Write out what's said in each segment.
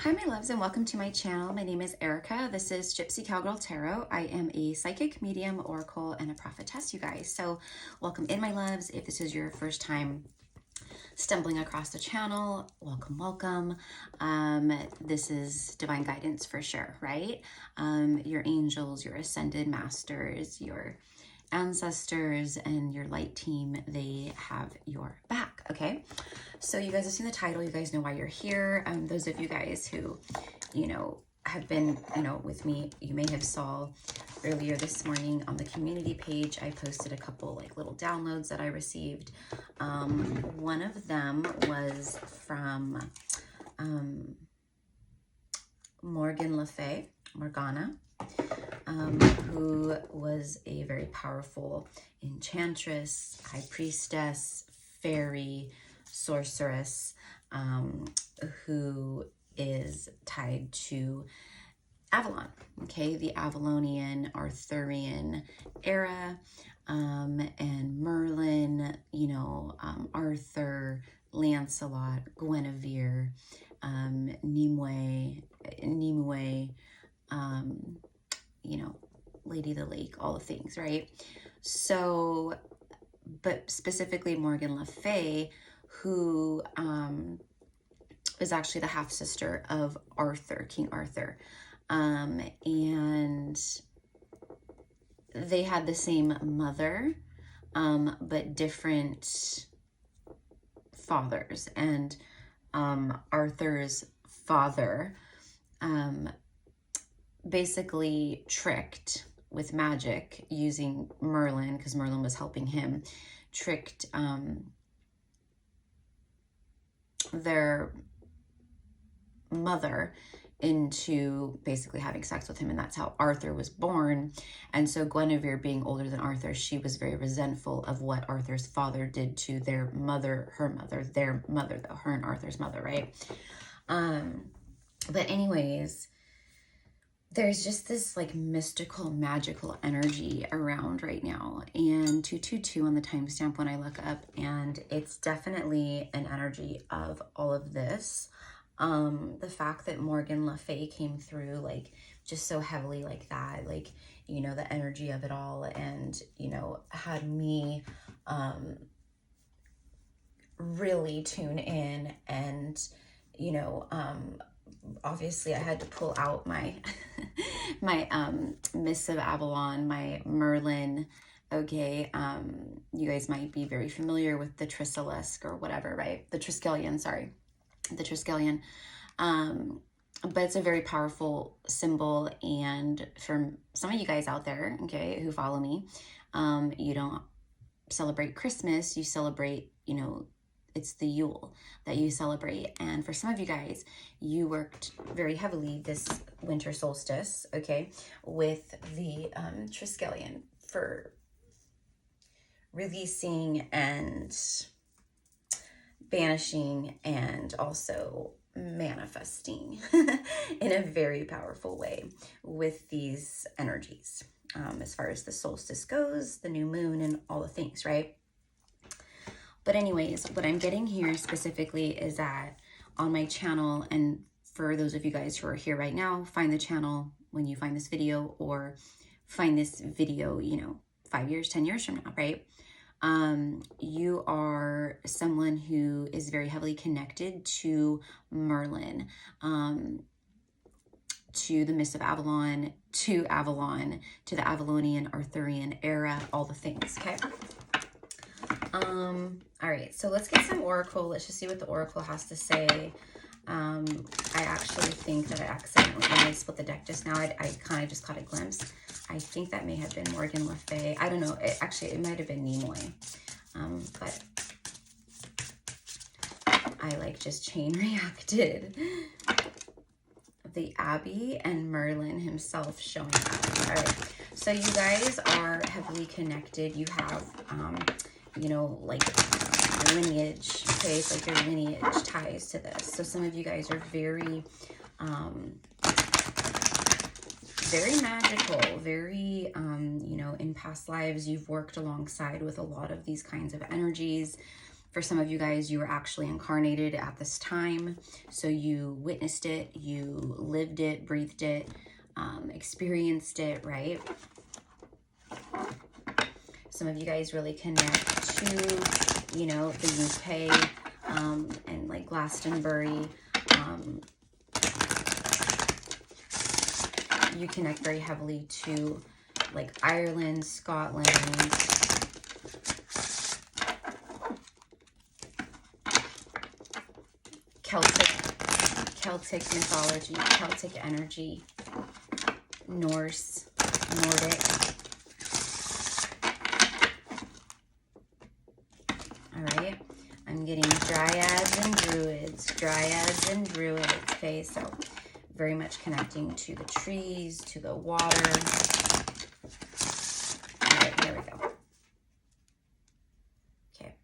Hi my loves and welcome to my channel. My name is Erica. This is Gypsy Cowgirl Tarot. I am a psychic, medium, oracle, and a prophetess, you guys. So welcome in my loves. If this is your first time stumbling across the channel, welcome, welcome. This is divine guidance for sure, right? Your angels, your ascended masters, your ancestors, and your light team, they have your back, okay? So you guys have seen the title, you guys know why you're here. Those of you guys who, have been, with me, you may have saw earlier this morning on the community page, I posted a couple like little downloads that I received. One of them was from Morgana, who was a very powerful enchantress, high priestess, fairy, sorceress, who is tied to Avalon, okay, the Avalonian, Arthurian era, and Merlin, Arthur, Lancelot, Guinevere, Nimue, Lady of the Lake, all the things, right? So, but specifically Morgan Le Fay, who is actually the half sister of Arthur, King Arthur, and they had the same mother, but different fathers. And Arthur's father basically tricked with magic using Merlin, because Merlin was helping him, tricked their mother into basically having sex with him, and that's how Arthur was born. And so Guinevere, being older than Arthur, she was very resentful of what Arthur's father did to their mother, her and Arthur's mother, right? But anyways, there's just this like mystical, magical energy around right now, and 222 on the timestamp when I look up, and it's definitely an energy of all of this. The fact that Morgan Le Fay came through like just so heavily like that, like, the energy of it all, and, had me really tune in, and, obviously I had to pull out my my Miss of Avalon, my Merlin. Okay, you guys might be very familiar with the Triskelisk or whatever, right? The Triskelion, sorry. The Triskelion. But it's a very powerful symbol, and for some of you guys out there, okay, who follow me, you don't celebrate Christmas, you celebrate, it's the Yule that you celebrate. And for some of you guys, you worked very heavily this winter solstice, okay, with the Triskelion for releasing and banishing and also manifesting in a very powerful way with these energies, as far as the solstice goes, the new moon, and all the things, right? But anyways, what I'm getting here specifically is that on my channel, and for those of you guys who are here right now, find the channel when you find this video, or find this video, 5 years, 10 years from now, right? You are someone who is very heavily connected to Merlin, to the Miss of Avalon, to the Avalonian, Arthurian era, all the things, okay? All right, so let's get some oracle. Let's just see what the oracle has to say. I actually think that I accidentally, when I split the deck just now, I kind of just caught a glimpse. I think that may have been Morgan Le Fay. I don't know. It might have been Nimue. But I just chain reacted. The Abbey and Merlin himself showing up. All right. So you guys are heavily connected. You have, lineage, okay? It's like your lineage ties to this. So some of you guys are very, very magical, very, in past lives, you've worked alongside with a lot of these kinds of energies. For some of you guys, you were actually incarnated at this time. So you witnessed it, you lived it, breathed it, experienced it, right? Some of you guys really connect to, you know, the UK and like Glastonbury. You connect very heavily to like Ireland, Scotland, Celtic mythology, Celtic energy, Norse, Nordic. All right, I'm getting dryads and druids, okay, so very much connecting to the trees, to the water. All right, here we go. Okay,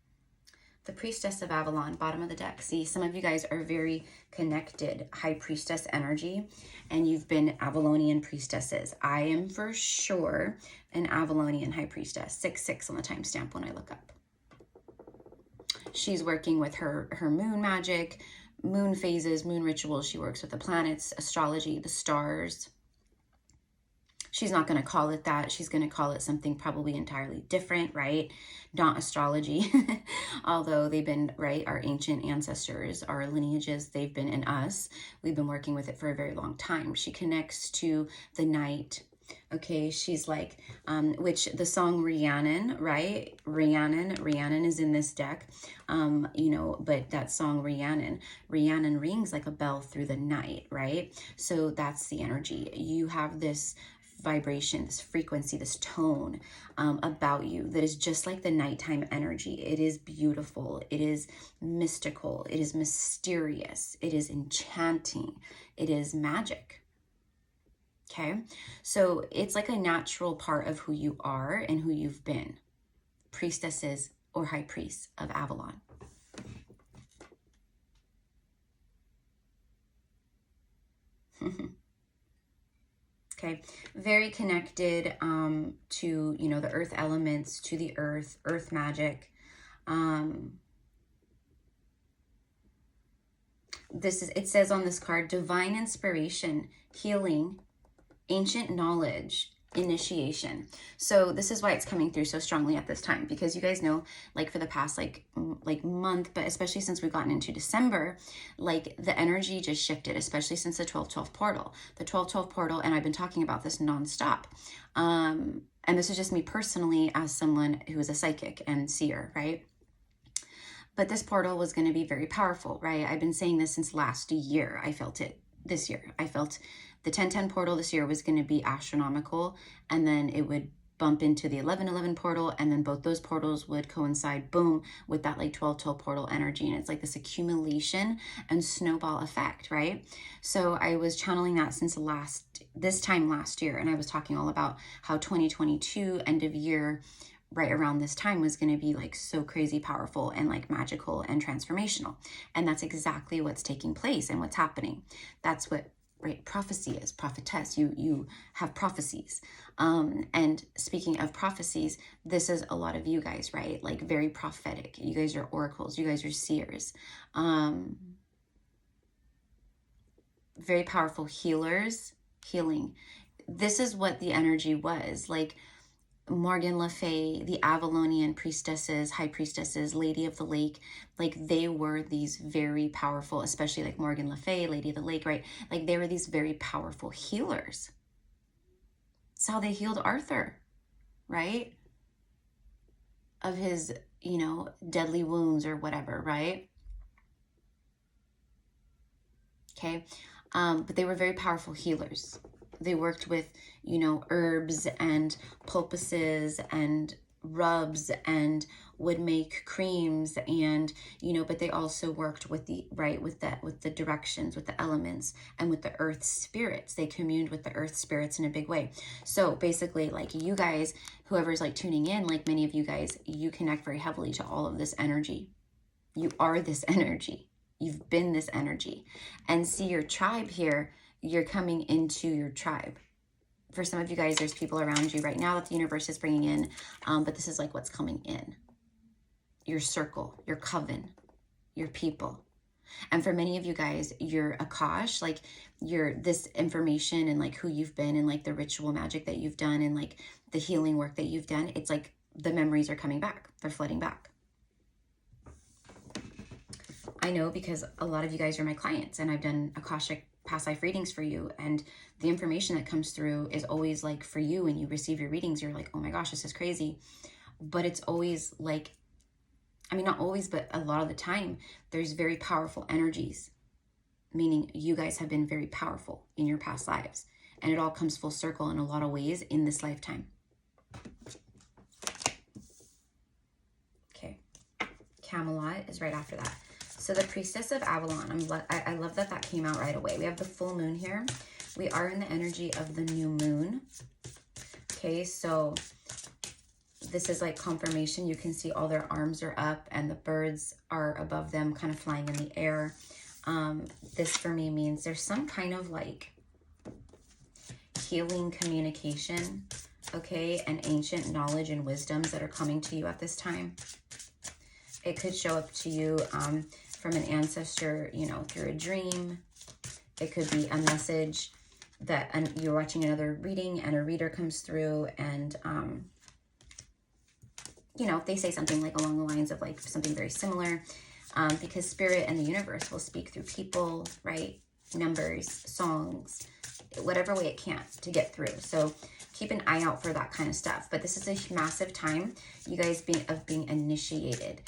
the Priestess of Avalon, bottom of the deck. See, some of you guys are very connected, High Priestess energy, and you've been Avalonian priestesses. I am for sure an Avalonian High Priestess, 6/6 on the timestamp when I look up. She's working with her moon magic, moon phases, moon rituals. She works with the planets, astrology, the stars. She's not going to call it that. She's going to call it something probably entirely different, right? Not astrology, although they've been, right, our ancient ancestors, our lineages, they've been in us. We've been working with it for a very long time. She connects to the night. Okay, she's like, which the song Rhiannon, right? Rhiannon is in this deck, you know, but that song Rhiannon rings like a bell through the night, right? So that's the energy. You have this vibration, this frequency, this tone about you that is just like the nighttime energy. It is beautiful. It is mystical. It is mysterious. It is enchanting. It is magic. Okay, so it's like a natural part of who you are and who you've been. Priestesses or high priests of Avalon. Okay, very connected to, you know, the earth elements, to the earth magic. This is, it says on this card, divine inspiration, healing, ancient knowledge, initiation. So this is why it's coming through so strongly at this time, because you guys know, like for the past like month, but especially since we've gotten into December, like the energy just shifted, especially since the 12/12 portal. The 12/12 portal, and I've been talking about this nonstop. And this is just me personally as someone who is a psychic and seer, right? But this portal was going to be very powerful, right? I've been saying this since last year. I felt it this year. I felt the 10/10 portal this year was going to be astronomical, and then it would bump into the 11/11 portal, and then both those portals would coincide, boom, with that like 12/12 portal energy. And it's like this accumulation and snowball effect, right? So I was channeling that since this time last year, and I was talking all about how 2022 end of year, right around this time, was going to be like so crazy powerful and like magical and transformational. And that's exactly what's taking place and what's happening. That's what, right, prophecy is. Prophetess, you have prophecies. And speaking of prophecies, this is a lot of you guys, right? Like very prophetic. You guys are oracles. You guys are seers. Very powerful healers, healing. This is what the energy was. Like Morgan Le Fay, the Avalonian priestesses, high priestesses, Lady of the Lake, like they were these very powerful, especially like Morgan Le Fay, Lady of the Lake, right? Like they were these very powerful healers. It's how they healed Arthur, right? Of his, you know, deadly wounds or whatever, right? Okay. But they were very powerful healers. They worked with, you know, herbs and poultices and rubs and would make creams, and, you know, but they also worked with the, right, with the directions, with the elements, and with the earth spirits. They communed with the earth spirits in a big way. So basically, like you guys, whoever's like tuning in, like many of you guys, you connect very heavily to all of this energy. You are this energy. You've been this energy. And see your tribe here, you're coming into your tribe. For some of you guys, there's people around you right now that the universe is bringing in, but this is like what's coming in. your circle, your coven, your people. And for many of you guys, your Akash, like your this information and like who you've been and like the ritual magic that you've done and like the healing work that you've done, it's like the memories are coming back. They're flooding back. I know because a lot of you guys are my clients and I've done Akashic past life readings for you, and the information that comes through is always like for you. When you receive your readings, you're like, oh my gosh, this is crazy. But it's always like, I mean, not always, but a lot of the time, there's very powerful energies, meaning you guys have been very powerful in your past lives. And it all comes full circle in a lot of ways in this lifetime. Okay. Camelot is right after that. So the Priestess of Avalon, I love that that came out right away. We have the full moon here. We are in the energy of the new moon. Okay, so this is like confirmation. You can see all their arms are up and the birds are above them, kind of flying in the air. This for me means there's some kind of like healing communication, okay, and ancient knowledge and wisdoms that are coming to you at this time. It could show up to you from an ancestor, you know, through a dream. It could be a message that you're watching another reading and a reader comes through and, you know, they say something like along the lines of like something very similar, because spirit and the universe will speak through people, right? Numbers, songs, whatever way it can to get through. So keep an eye out for that kind of stuff. But this is a massive time, you guys, being initiated,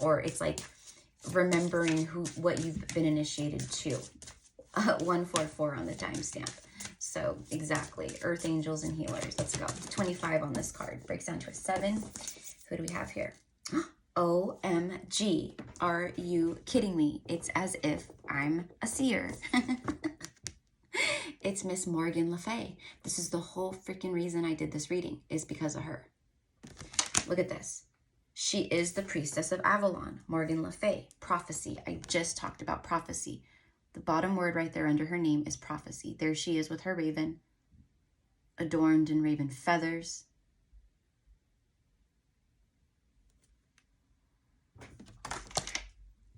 or it's like remembering what you've been initiated to. 144 on the timestamp. So exactly, earth angels and healers. Let's go. 25 on this card breaks down to a 7. Who do we have here? OMG, are you kidding me? It's as if I'm a seer. It's Miss Morgan Le Fay. This is the whole freaking reason I did this reading, is because of her. Look at this. She is the Priestess of Avalon, Morgan Le Fay. Prophecy. I just talked about prophecy. The bottom word right there under her name is prophecy. There she is with her raven, adorned in raven feathers.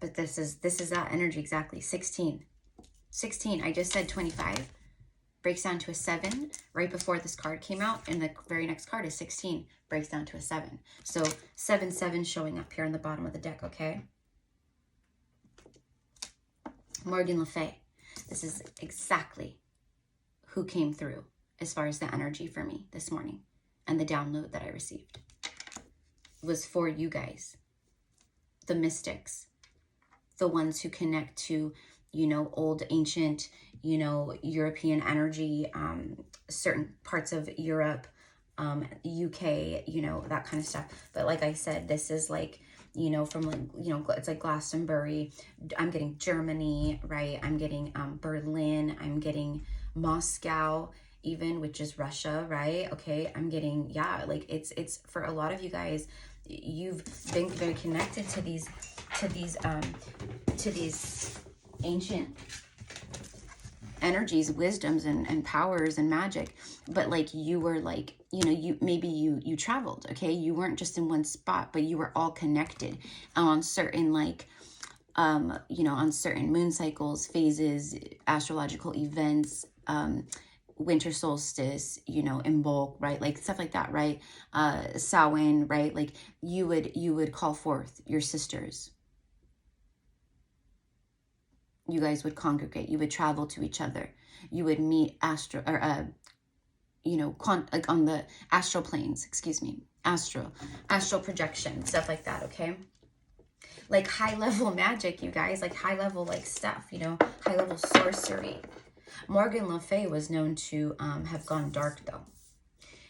But this is that energy exactly. 16. 16. I just said 25. Breaks down to a 7 right before this card came out, and the very next card is 16. Breaks down to a 7. So 7 showing up here on the bottom of the deck, okay? Morgan Le Fay. This is exactly who came through as far as the energy for me this morning, and the download that I received was for you guys, the mystics, the ones who connect to, you know, old, ancient, you know, European energy, certain parts of Europe, UK, you know, that kind of stuff. But like I said, this is like, you know, from like, you know, it's like Glastonbury. I'm getting Germany, right? I'm getting Berlin. I'm getting Moscow, even, which is Russia, right? Okay, I'm getting, yeah, like it's for a lot of you guys, you've been very connected to these ancient energies, wisdoms, and powers and magic. But like you were like, you know, you traveled, okay? You weren't just in one spot, but you were all connected on certain like, you know, on certain moon cycles, phases, astrological events, winter solstice, you know, Imbolc, right? Like stuff like that, right? Samhain, right? Like you would call forth your sisters. You guys would congregate. You would travel to each other. You would meet you know, like on the astral planes, excuse me, astral projection, stuff like that, okay? Like high level magic, you guys, like high level like stuff, you know, high level sorcery. Morgan Le Fay was known to have gone dark though.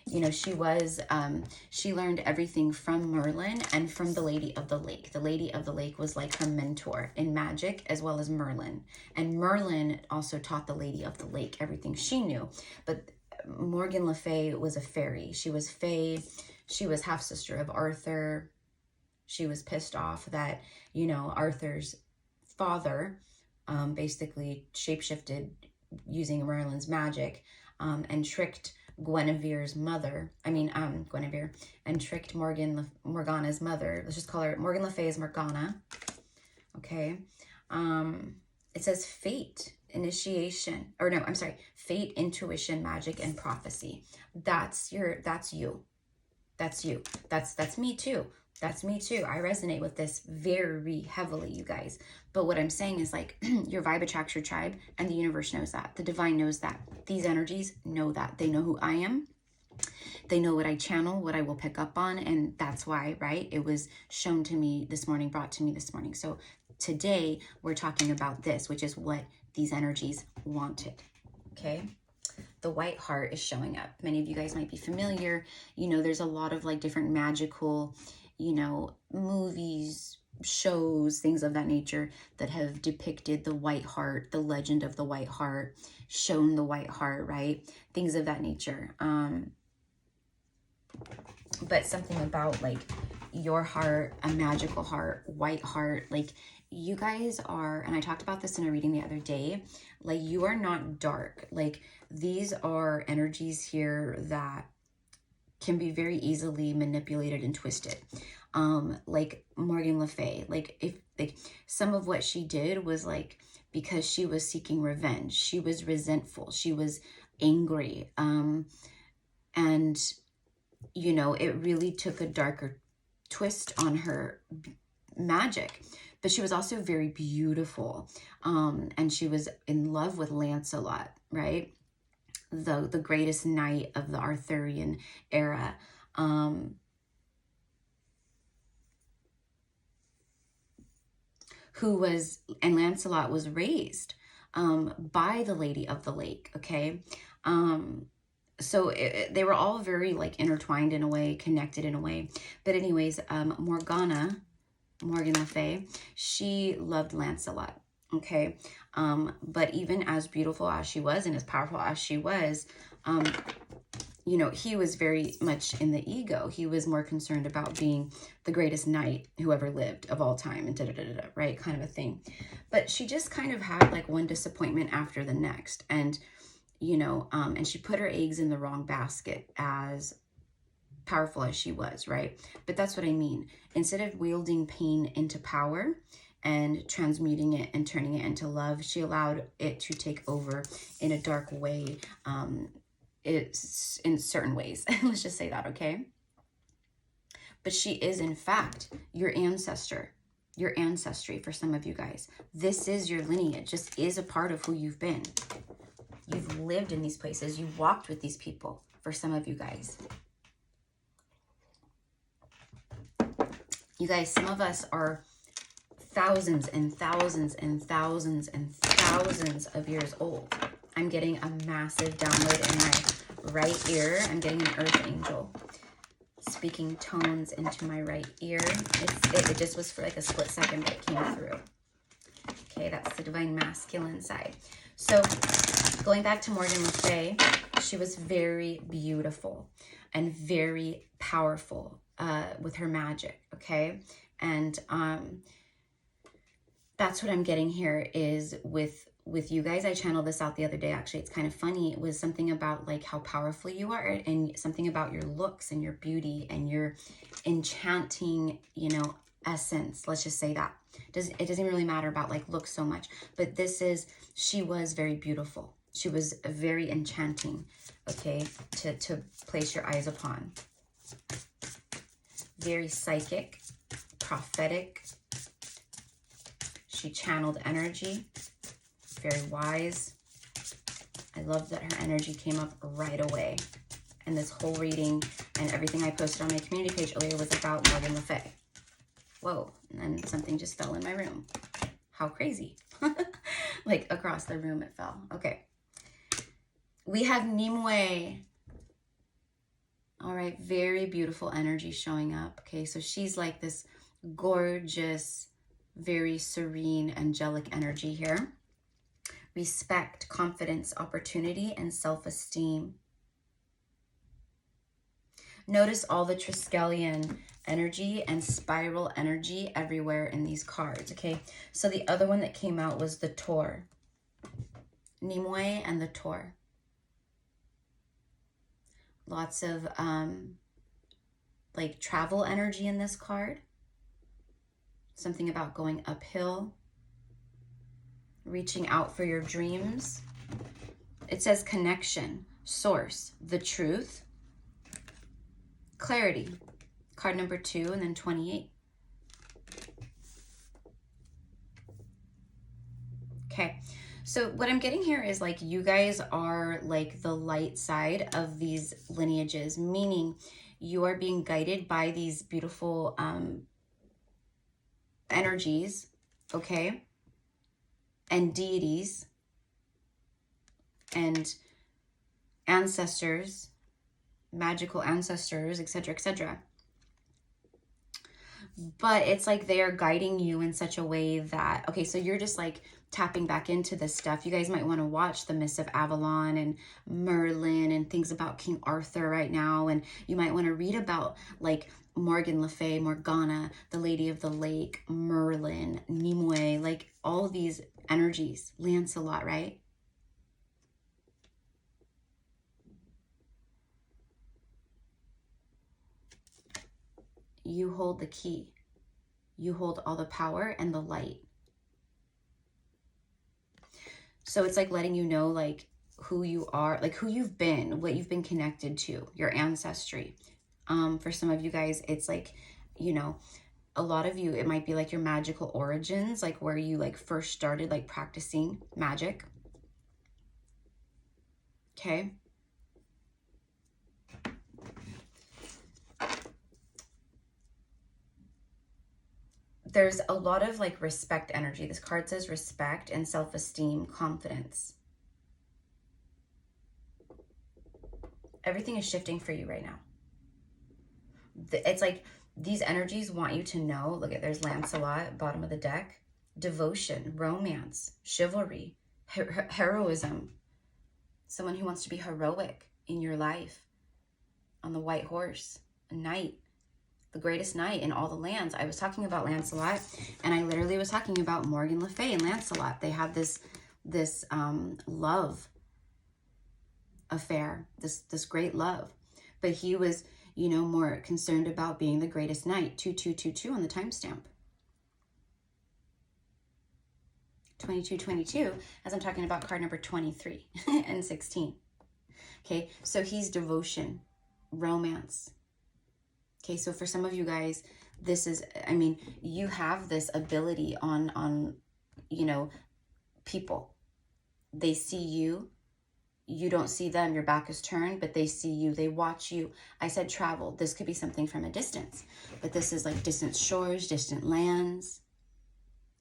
You know, she learned everything from Merlin and from the Lady of the Lake. The Lady of the Lake was like her mentor in magic, as well as Merlin. And Merlin also taught the Lady of the Lake everything she knew. But Morgan Le Fay was a fairy. She was fae. She was half sister of Arthur. She was pissed off that, you know, Arthur's father basically shapeshifted using Merlin's magic and tricked Guinevere's mother. Guinevere, and tricked Morgana's mother. Let's just call her Morgan Le Fay's Morgana. Okay. It says fate, initiation, or no, I'm sorry, fate, intuition, magic, and prophecy. That's you. That's you. That's me too. That's me too. I resonate with this very heavily, you guys. But what I'm saying is like your vibe attracts your tribe, and the universe knows that. The divine knows that. These energies know that. They know who I am. They know what I channel, what I will pick up on. And that's why, right? It was shown to me this morning, brought to me this morning. So today we're talking about this, which is what these energies wanted. Okay. The white heart is showing up. Many of you guys might be familiar. You know, there's a lot of like different magical, you know, movies, shows, things of that nature that have depicted the white heart, the legend of the white heart, shown the white heart, right? Things of that nature. But something about like your heart, a magical heart, white heart, like you guys are, and I talked about this in a reading the other day, like you are not dark. Like these are energies here that can be very easily manipulated and twisted. Like Morgan Le Fay, like if like some of what she did was like because she was seeking revenge, she was resentful, she was angry, and you know, it really took a darker twist on her magic. But she was also very beautiful, and she was in love with Lancelot, right? The greatest knight of the Arthurian era. And Lancelot was raised by the Lady of the Lake, okay? So they were all very like intertwined in a way, connected in a way. But anyways, Morgan Le Fay, she loved Lancelot, okay? But even as beautiful as she was and as powerful as she was, you know, he was very much in the ego. He was more concerned about being the greatest knight who ever lived of all time and da-da-da-da-da, right? Kind of a thing. But she just kind of had like one disappointment after the next. And, you know, and she put her eggs in the wrong basket as powerful as she was, right? But that's what I mean. Instead of wielding pain into power and transmuting it and turning it into love, she allowed it to take over in a dark way, it's in certain ways. Let's just say that, okay? But she is, in fact, your ancestor, your ancestry for some of you guys. This is your lineage. This is a part of who you've been. You've lived in these places. You've walked with these people for some of you guys. You guys, some of us are thousands and thousands and thousands and thousands of years old. I'm getting a massive download in my right ear. I'm getting an earth angel speaking tones into my right ear. It just was for like a split second, but it came through. Okay, that's the divine masculine side. So going back to Morgan Le Fay, she was very beautiful and very powerful with her magic, okay? And that's what I'm getting here is with you guys. I channeled this out the other day. Actually, it's kind of funny. It was something about like how powerful you are and something about your looks and your beauty and your enchanting, you know, essence. Let's just say that. It doesn't really matter about like looks so much, but she was very beautiful. She was very enchanting, okay, to place your eyes upon. Very psychic, prophetic. She channeled energy. Very wise. I love that her energy came up right away. And this whole reading and everything I posted on my community page earlier was about Morgan Le Fay. Whoa, and then something just fell in my room. How crazy. Like across the room it fell. Okay. We have Nimue. All right, very beautiful energy showing up. Okay, so she's like this gorgeous, very serene, angelic energy here. Respect, confidence, opportunity, and self-esteem. Notice all the Triskelion energy and spiral energy everywhere in these cards, okay? So the other one that came out was the Tor. Nimue and the Tor. Lots of like travel energy in this card. Something about going uphill, reaching out for your dreams. It says connection, source, the truth, clarity. Card number 2 and then 28. Okay, so what I'm getting here is like you guys are like the light side of these lineages, meaning you are being guided by these beautiful energies, okay, and deities and ancestors, magical ancestors, etc., etc. But it's like they are guiding you in such a way that, okay, so you're just like tapping back into this stuff. You guys might want to watch the Mists of Avalon and Merlin and things about King Arthur right now. And you might want to read about like Morgan Le Fay, Morgana, the Lady of the Lake, Merlin, Nimue, like all of these energies, Lancelot, right? You hold the key. You hold all the power and the light. So it's like letting you know like who you are, like who you've been, what you've been connected to, your ancestry. For some of you guys, it's like, you know, a lot of you, it might be like your magical origins, like where you like first started like practicing magic. Okay. There's a lot of like respect energy. This card says respect and self-esteem, confidence. Everything is shifting for you right now. It's like these energies want you to know, look at, there's Lancelot, bottom of the deck, devotion, romance, chivalry, heroism, someone who wants to be heroic in your life, on the white horse, a knight, the greatest knight in all the lands. I was talking about Lancelot, and I literally was talking about Morgan Le Fay and Lancelot. They have this love affair, this great love, but he was, you know, more concerned about being the greatest knight. 2222 on the timestamp. 2222, as I'm talking about card number 23 and 16. Okay, so he's devotion, romance. Okay, so for some of you guys, this is, I mean, you have this ability on, you know, people. They see you. You don't see them, your back is turned, but they see you, they watch you. I said travel. This could be something from a distance, but this is like distant shores, distant lands,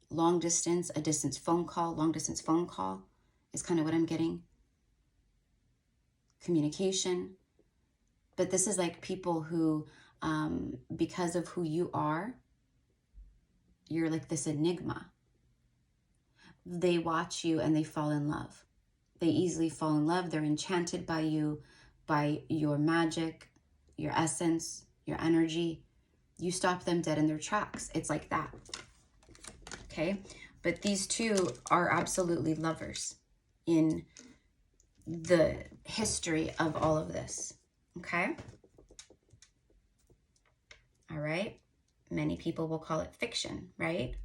long distance, a distance phone call, long distance phone call is kind of what I'm getting. Communication. But this is like people who, because of who you are, you're like this enigma. They watch you and they fall in love. They easily fall in love. They're enchanted by you, by your magic, your essence, your energy. You stop them dead in their tracks. It's like that. Okay? But these two are absolutely lovers in the history of all of this. Okay? All right? Many people will call it fiction, right?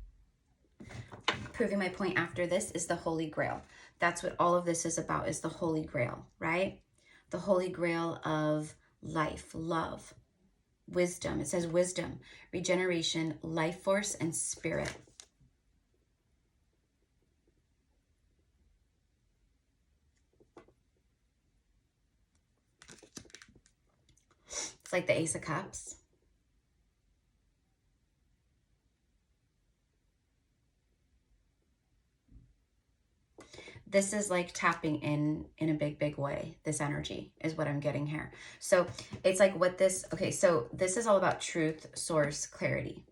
Proving my point after this is the Holy Grail. That's what all of this is about, is the Holy Grail, right? The Holy Grail of life, love, wisdom. It says wisdom, regeneration, life force, and spirit. It's like the Ace of Cups. This is like tapping in a big, big way. This energy is what I'm getting here. So it's like what this, okay, so this is all about truth, source, clarity.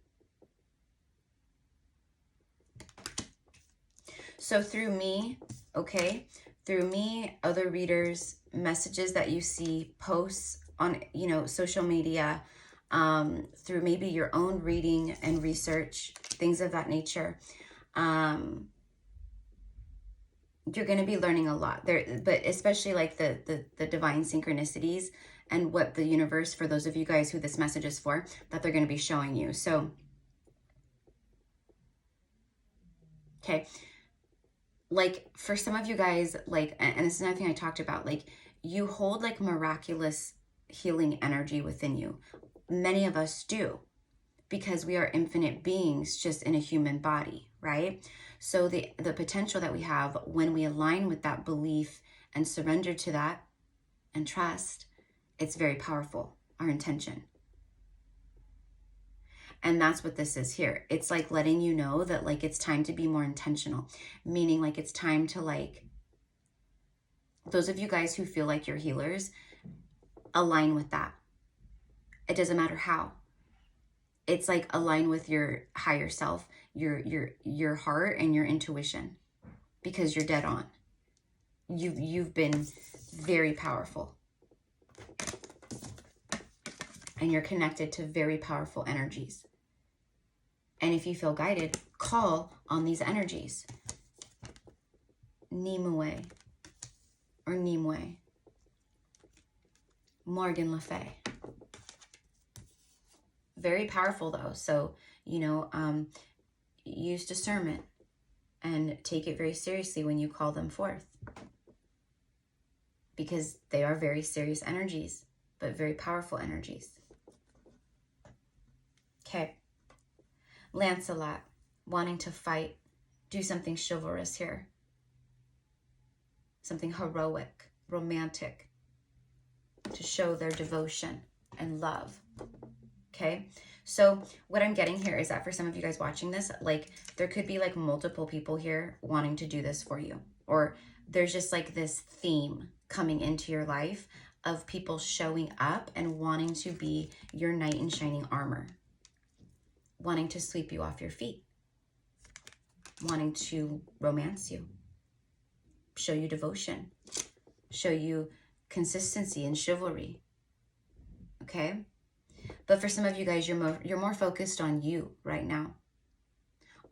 So through me, okay, through me, other readers, messages that you see, posts on, you know, social media, through maybe your own reading and research, things of that nature, you're going to be learning a lot there, but especially like the divine synchronicities and what the universe, for those of you guys who this message is for, that they're going to be showing you. So, okay. Like for some of you guys, like, and this is another thing I talked about, like you hold like miraculous healing energy within you. Many of us do, because we are infinite beings just in a human body, right? So the potential that we have when we align with that belief and surrender to that and trust, it's very powerful, our intention. And that's what this is here. It's like letting you know that like it's time to be more intentional, meaning like it's time to like, those of you guys who feel like you're healers, align with that. It doesn't matter how. It's like align with your higher self, your heart and your intuition, because you're dead on. You've been very powerful. And you're connected to very powerful energies. And if you feel guided, call on these energies. Nimue or Nimue. Morgan Le Fay. Very powerful though. So, you know, use discernment and take it very seriously when you call them forth. Because they are very serious energies, but very powerful energies. Okay. Lancelot, wanting to fight, do something chivalrous here. Something heroic, romantic, to show their devotion and love. Okay. So what I'm getting here is that for some of you guys watching this, like there could be like multiple people here wanting to do this for you. Or there's just like this theme coming into your life of people showing up and wanting to be your knight in shining armor. Wanting to sweep you off your feet. Wanting to romance you. Show you devotion. Show you consistency and chivalry. Okay? But for some of you guys, you're more focused on you right now.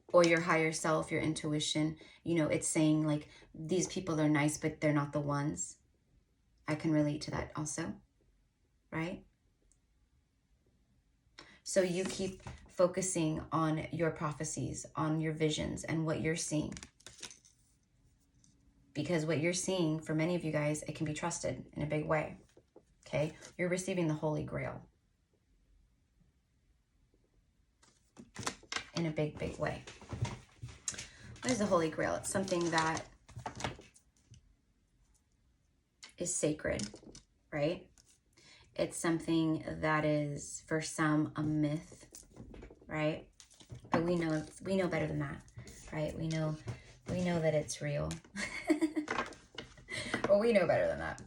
Or your higher self, your intuition. You know, it's saying like, these people are nice, but they're not the ones. I can relate to that also. Right? So you keep focusing on your prophecies, on your visions, and what you're seeing. Because what you're seeing, for many of you guys, it can be trusted in a big way. Okay? You're receiving the Holy Grail. In a big, big way. What is the Holy Grail? It's something that is sacred, right? It's something that is, for some, a myth, right? But we know better than that, right? We know that it's real. Well, we know better than that.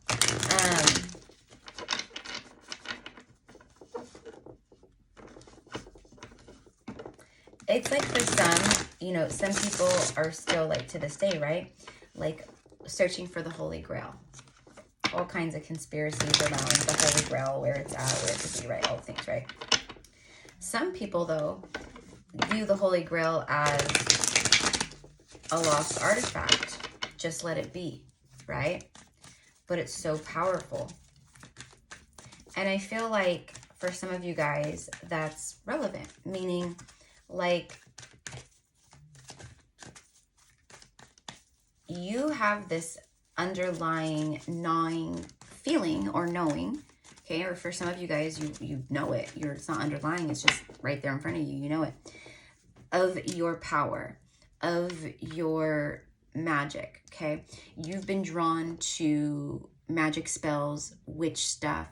It's like for some, you know, some people are still like to this day, right? Like searching for the Holy Grail. All kinds of conspiracies around the Holy Grail, where it's at, where it could be, right? All things, right? Some people, though, view the Holy Grail as a lost artifact. Just let it be, right? But it's so powerful. And I feel like for some of you guys, that's relevant. Meaning, like, you have this underlying gnawing feeling or knowing, okay? Or for some of you guys, you know it. It's not underlying. It's just right there in front of you. You know it. Of your power, of your magic, okay? You've been drawn to magic spells, witch stuff,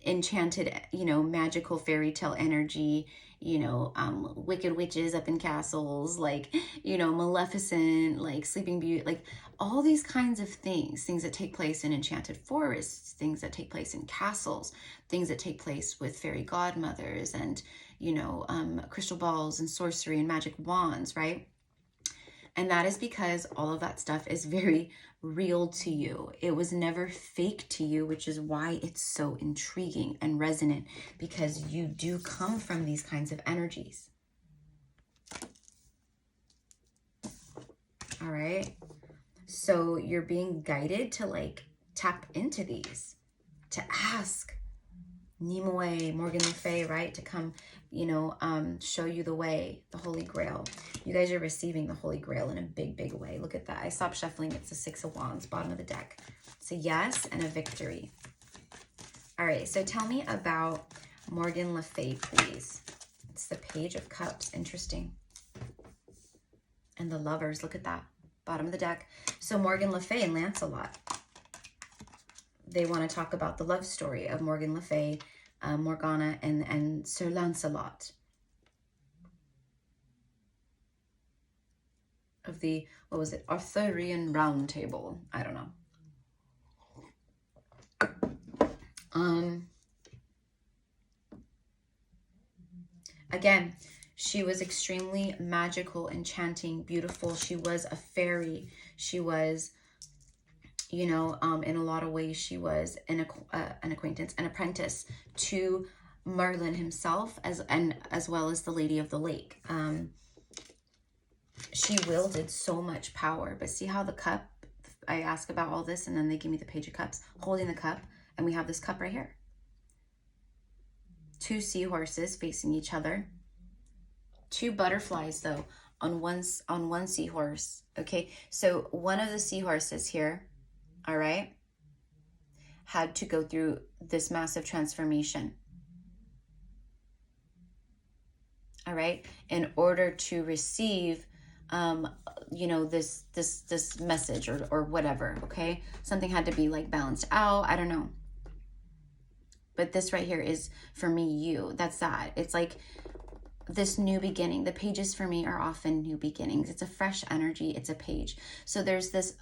enchanted, you know, magical fairy tale energy, you know, wicked witches up in castles, like, you know, Maleficent, like Sleeping Beauty, like all these kinds of things that take place in enchanted forests, things that take place in castles, things that take place with fairy godmothers and, you know, crystal balls and sorcery and magic wands, right? And that is because all of that stuff is very real to you. It was never fake to you, which is why it's so intriguing and resonant, because you do come from these kinds of energies. All right. So you're being guided to like tap into these, to ask Nimue, Morgan Le Fay, right? To come, you know, show you the way, the Holy Grail. You guys are receiving the Holy Grail in a big, big way. Look at that. I stopped shuffling. It's the Six of Wands, bottom of the deck. It's a yes and a victory. All right, so tell me about Morgan Le Fay, please. It's the Page of Cups. Interesting. And the Lovers. Look at that. Bottom of the deck. So Morgan Le Fay and Lancelot. They want to talk about the love story of Morgan Le Fay, Morgana, and Sir Lancelot. Of the, what was it? Arthurian Round Table. I don't know. Again, she was extremely magical, enchanting, beautiful. She was a fairy. She was, you know, in a lot of ways, she was an acquaintance, an apprentice to Merlin himself, as well as the Lady of the Lake. She wielded so much power. But see how the cup, I ask about all this, and then they give me the Page of Cups, holding the cup, and we have this cup right here. Two seahorses facing each other. Two butterflies, though, on one seahorse. Okay, so one of the seahorses here, all right, had to go through this massive transformation. All right, in order to receive, you know, this message or whatever. Okay, something had to be like balanced out. I don't know. But this right here is, for me, you. That's that. It's like this new beginning. The pages for me are often new beginnings. It's a fresh energy. It's a page. So there's this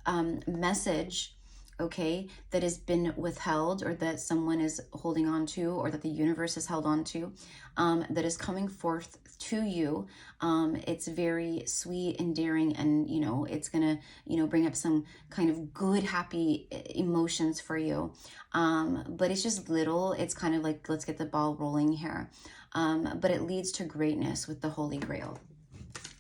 message, okay, that has been withheld, or that someone is holding on to, or that the universe has held on to, that is coming forth to you. It's very sweet, endearing, and, you know, it's gonna, you know, bring up some kind of good, happy emotions for you. But it's just little. It's kind of like, let's get the ball rolling here. But it leads to greatness with the Holy Grail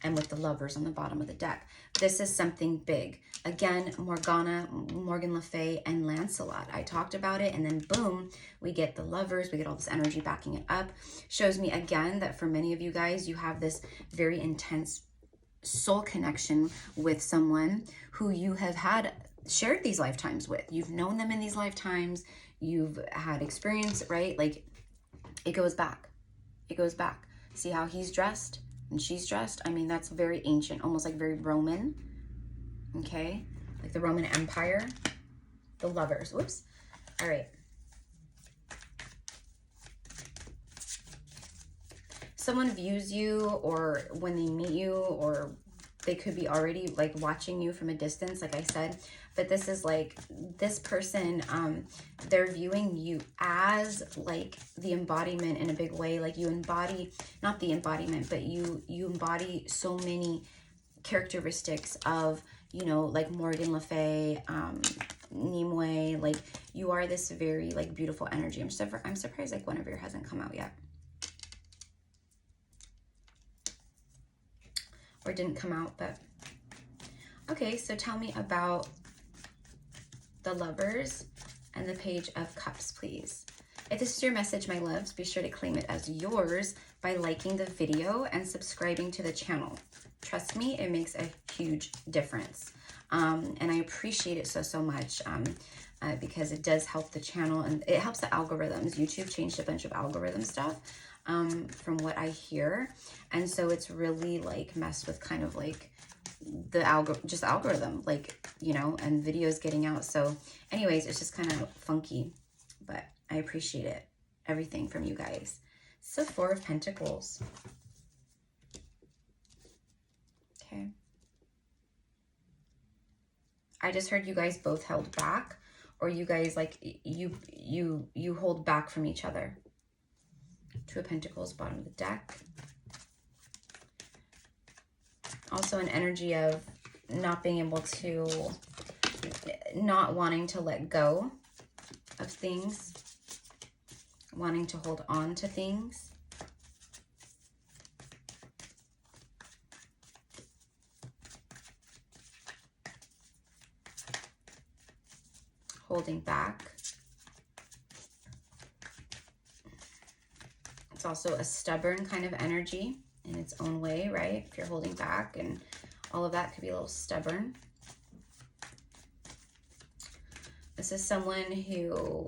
and with the Lovers on the bottom of the deck. This is something big. Again, Morgana, Morgan Le Fay, and Lancelot. I talked about it, and then boom, we get the Lovers. We get all this energy backing it up. Shows me again that for many of you guys, you have this very intense soul connection with someone who you have had shared these lifetimes with. You've known them in these lifetimes. You've had experience, right? Like, it goes back. It goes back. See how he's dressed and she's dressed? I mean, that's very ancient, almost like very Roman. Okay? Like the Roman Empire. The Lovers. Whoops. All right. Someone views you, or when they meet you, or they could be already like watching you from a distance, like I said. But this is like, this person, they're viewing you as like the embodiment in a big way. Like you embody, not the embodiment, but you embody so many characteristics of, you know, like Morgan Le Fay, Nimue. Like, you are this very like beautiful energy. I'm surprised like one of your hasn't come out yet. Or didn't come out, but okay. So tell me about the Lovers and the Page of Cups, please. If this is your message, my loves, be sure to claim it as yours by liking the video and subscribing to the channel. Trust me, it makes a huge difference. And I appreciate it so much, because it does help the channel, and it helps the algorithms. YouTube changed a bunch of algorithm stuff, from what I hear. And so it's really like messed with kind of like the algorithm, like, you know, and videos getting out. So anyways, it's just kind of funky, but I appreciate it. Everything from you guys. So Four of Pentacles. Okay. I just heard you guys both held back, or you guys like you hold back from each other. Two of Pentacles, bottom of the deck. Also an energy of not being able to, not wanting to let go of things, wanting to hold on to things. Holding back. It's also a stubborn kind of energy in its own way, right? If you're holding back and all of that could be a little stubborn. This is someone who,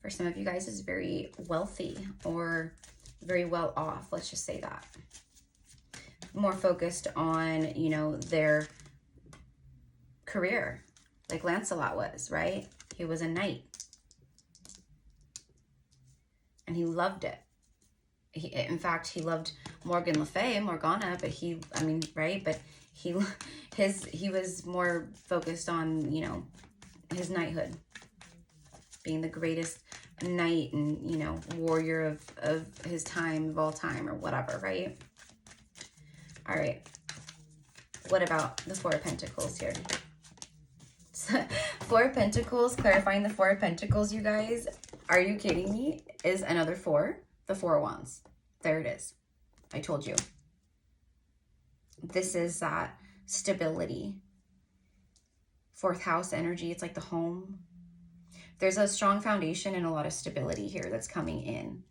for some of you guys, is very wealthy or very well off. Let's just say that. More focused on, you know, their career, like Lancelot was, right? He was a knight. And he loved it. In fact, he loved Morgana, but he, I mean, right? But he was more focused on, you know, his knighthood, being the greatest knight and, you know, warrior of his time, of all time, or whatever, right? All right. What about the Four of Pentacles here? Four of Pentacles, clarifying the Four of Pentacles, you guys. Are you kidding me? Is another four. The Four of Wands. There it is. I told you. This is that stability. Fourth house energy. It's like the home. There's a strong foundation and a lot of stability here that's coming in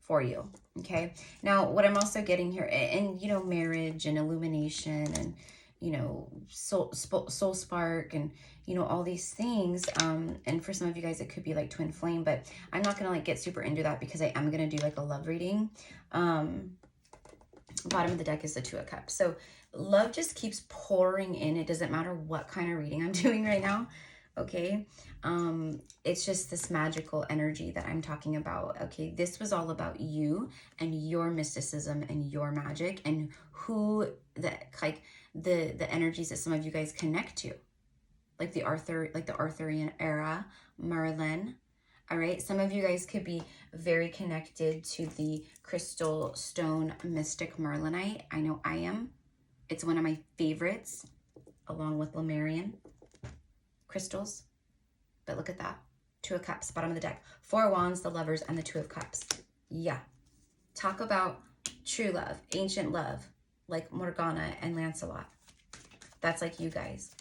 for you. Okay. Now, what I'm also getting here, and you know, marriage and illumination and, you know, soul spark and, you know, all these things. And for some of you guys, it could be like twin flame, but I'm not going to like get super into that because I am going to do like a love reading. Bottom of the deck is the Two of Cups. So love just keeps pouring in. It doesn't matter what kind of reading I'm doing right now. Okay. It's just this magical energy that I'm talking about. Okay. This was all about you and your mysticism and your magic and who the energies that some of you guys connect to, like the Arthurian era, Merlin. All right. Some of you guys could be very connected to the crystal stone mystic Merlinite. I know I am. It's one of my favorites, along with Lemurian crystals. But look at that. Two of Cups, bottom of the deck. Four of Wands, the Lovers, and the Two of Cups. Yeah. Talk about true love, ancient love, like Morgana and Lancelot. That's like you guys.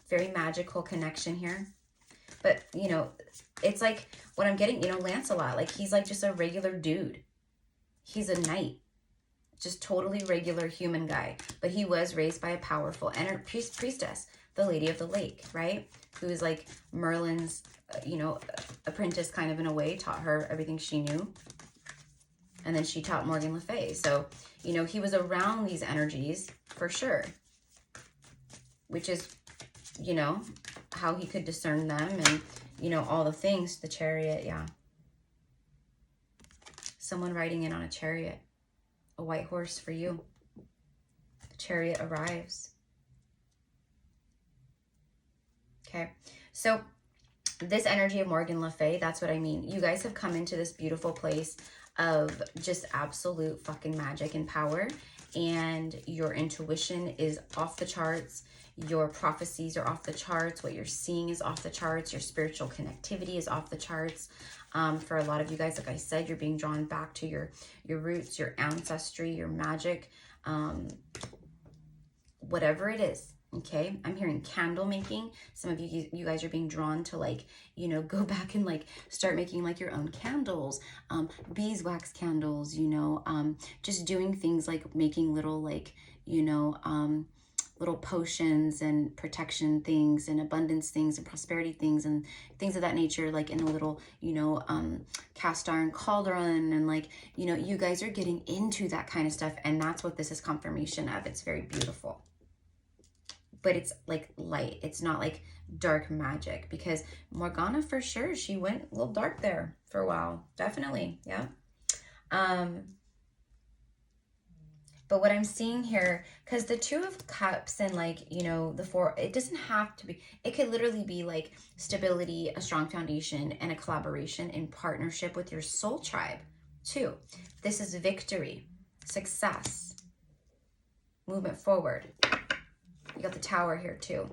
Very magical connection here. But, you know, it's like what I'm getting, you know, Lancelot, like he's like just a regular dude. He's a knight. Just totally regular human guy. But he was raised by a powerful priestess, the Lady of the Lake, right? Who's like Merlin's, you know, apprentice kind of in a way, taught her everything she knew. And then she taught Morgan Le Fay. So, you know, he was around these energies for sure. Which is, you know, how he could discern them and, you know, all the things. The Chariot, yeah. Someone riding in on a chariot. A white horse for you. The Chariot arrives. Okay, so this energy of Morgan Le Fay, that's what I mean. You guys have come into this beautiful place of just absolute fucking magic and power, and your intuition is off the charts. Your prophecies are off the charts. What you're seeing is off the charts. Your spiritual connectivity is off the charts. For a lot of you guys, like I said, you're being drawn back to your roots, your ancestry, your magic, whatever it is. Okay, I'm hearing candle making. Some of you guys are being drawn to, like, you know, go back and like start making like your own candles, beeswax candles, you know, just doing things like making little, like, you know, little potions and protection things and abundance things and prosperity things and things of that nature, like in a little, you know, cast iron cauldron. And like, you know, you guys are getting into that kind of stuff. And that's what this is confirmation of. It's very beautiful. But it's like light. It's not like dark magic, because Morgana, for sure, she went a little dark there for a while. Definitely. Yeah. But what I'm seeing here, because the Two of Cups and, like, you know, the Four, it doesn't have to be, it could literally be like stability, a strong foundation, and a collaboration in partnership with your soul tribe too. This is victory, success, movement forward. You got the Tower here too.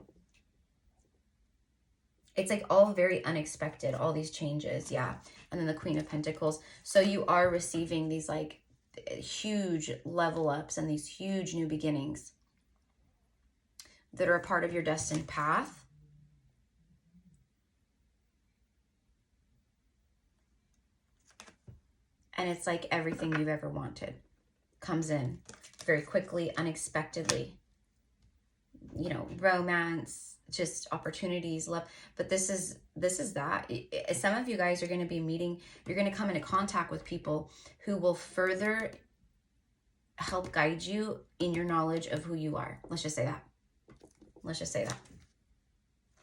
It's like all very unexpected, all these changes. Yeah. And then the Queen of Pentacles. So you are receiving these like huge level ups and these huge new beginnings that are a part of your destined path. And it's like everything you've ever wanted comes in very quickly, unexpectedly. You know, romance, just opportunities, love. But this is that. Some of you guys are going to be meeting, you're going to come into contact with people who will further help guide you in your knowledge of who you are. Let's just say that. Let's just say that.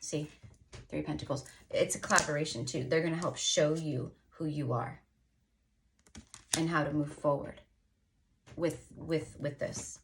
See, Three of Pentacles. It's a collaboration too. They're going to help show you who you are and how to move forward with this.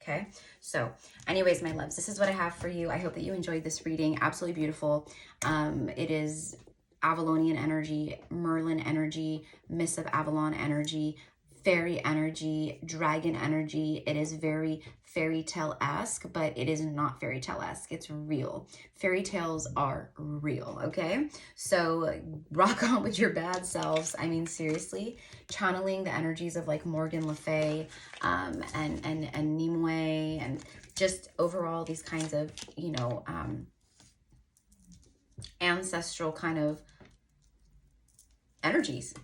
Okay, so anyways, my loves, this is what I have for you. I hope that you enjoyed this reading. Absolutely beautiful. It is Avalonian energy, Merlin energy, Miss of Avalon energy, fairy energy, dragon energy. It is very fairy tale-esque, but it is not fairy tale-esque. It's real. Fairy tales are real, okay? So rock on with your bad selves. I mean, seriously, channeling the energies of like Morgan Le Fay and Nimue, and just overall these kinds of, you know, ancestral kind of energies.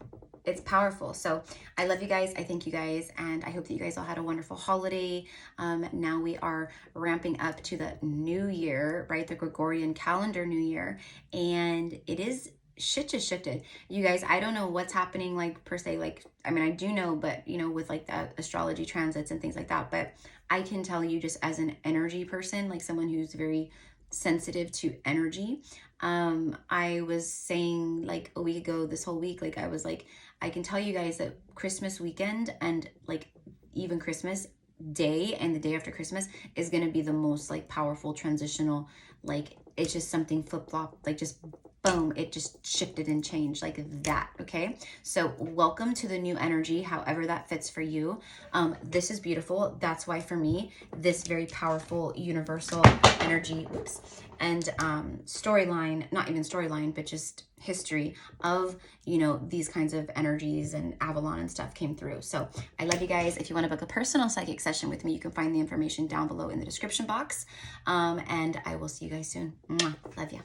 It's powerful. So I love you guys. I thank you guys. And I hope that you guys all had a wonderful holiday. Now we are ramping up to the new year, right? The Gregorian calendar new year. And it is shit just shifted. You guys, I don't know what's happening like per se. Like, I mean, I do know, but you know, with like the astrology transits and things like that. But I can tell you just as an energy person, like someone who's very sensitive to energy. I was saying like a week ago, this whole week, like I was like, I can tell you guys that Christmas weekend and like even Christmas day and the day after Christmas is going to be the most like powerful transitional, like it's just something flip-flop, like just boom, it just shifted and changed like that. Okay, so welcome to the new energy, however that fits for you. This is beautiful. That's why for me, this very powerful universal energy, and storyline, not even storyline, but just history of, you know, these kinds of energies and Avalon and stuff came through. So I love you guys. If you want to book a personal psychic session with me, you can find the information down below in the description box. And I will see you guys soon. Mwah. Love ya.